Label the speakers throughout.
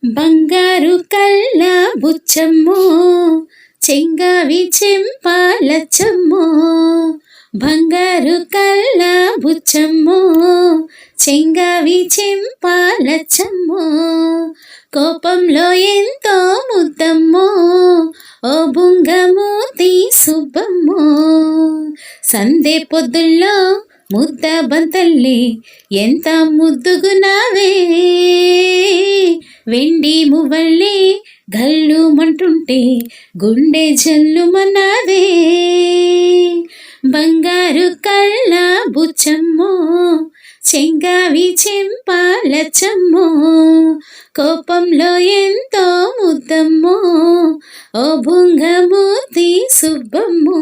Speaker 1: బంగారు కళ్ళ బుచ్చమ్మో చెంగావి చెంపాలచ్చమ్మో. బంగారు కళ్ళ బుచ్చమ్మో చెంగావి చెంపాలచ్చమ్మో. కోపంలో ఎంతో ముద్దమ్మో ఓ బుంగమూతి సుబ్బమ్మో. సందే పొద్దుల్లో ముద్ద బంతల్లి ఎంత ముద్దుగున్నావే. వెండి మువ్వళ్ళే గల్లు మంటుంటే గుండె జల్లుమన్నదే. బంగారు కళ్ళ బుచ్చమ్మో చెంగావి చెంపాలచ్చమ్మో. కోపంలో ఎంతో ముద్దమ్మో ఓ బుంగమూతి సుబ్బమ్మో.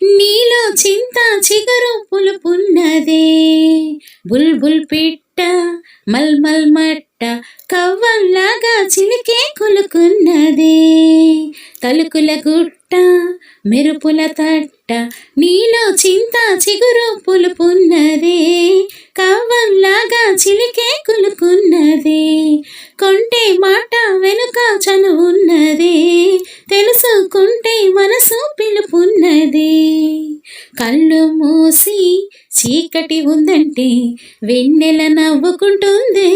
Speaker 1: నీలో చింత చిగురు పులుపున్నదే. బుల్బుల్ పిట్ట మల్మల్ మట్ట కవ్వంలాగా చిలికే కొలుకున్నదే. తలుకుల గుట్ట మెరుపుల తట్ట నీలో చింత చిగురు పులుపున్నదే. కవ్వంలాగా చిలికే కొలుకున్నదే. కొంటే మాట వెనుక చనువున్నదే. తెలుసుకుంటే మనసు పిలుపున్నది. కళ్ళు మూసి చీకటి ఉందంటే వెన్నెల నవ్వుకుంటుంది.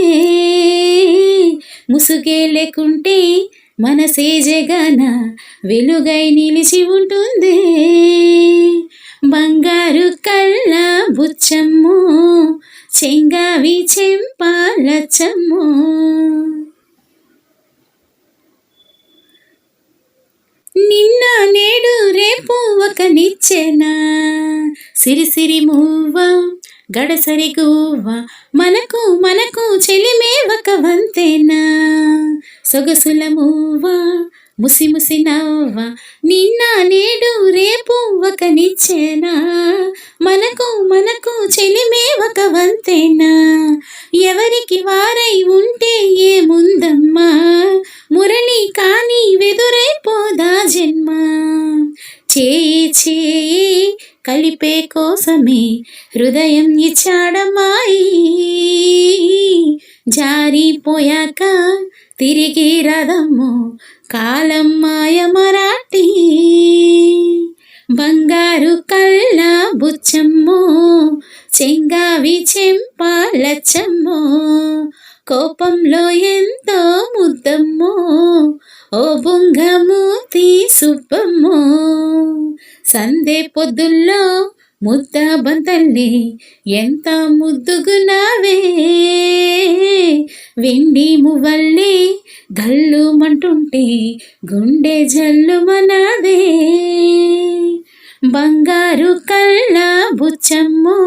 Speaker 1: ముసుగే లేకుంటే మనసే జగన వెలుగై నిలిచి ఉంటుంది. బంగారు కళ్ళ బుచ్చమ్మో చెంగావి చెంపాలచ్చమ్మో. నిన్న నేడు రేపు ఒక నిచ్చెనా. సిరిసిరి మువ్వ గడసరి గువ్వ మనకు మనకు చెలిమే ఒక వంతెనా. సొగసుల మువ్వ ముసి ముసి నవ్వ నిన్న నేడు రేపు ఒక నిచ్చెనా. మనకు మనకు చెలిమే ఒక వంతెనా. ఎవరికి వారై ఉంటే ఏముందమ్మా. మురళి కాని వెదురైపోదా జన్మ. చేయి చేయి కలిపే కోసమే హృదయం ఇచ్చాడమ్మాయి. జారిపోయాక తిరిగి రథము కాలం మాయ మరాఠీ. బంగారు కళ్ళ బుచ్చమ్మో చెంగావి చెంపాలచ్చమ్మో. కోపంలో ఎంతో ముద్దమ్మో ఓ బుంగమూతి సుబ్బమ్మో. సందే పొద్దుల్లో ముద్ద బంతల్లి ఎంత ముద్దుగున్నావే. వెండి మువ్వళ్ళే గల్లు మంటుంటే గుండె జల్లుమన్నదే. బంగారు కళ్ళ బుచ్చమ్మో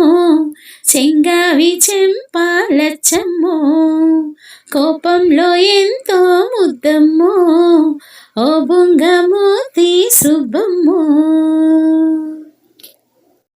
Speaker 1: చెంగావి చెంపాలచ్చమ్మో. కోపంలో ఎంతో ముద్దమ్మో ఓ బుంగమూతి సుబ్బమ్మో.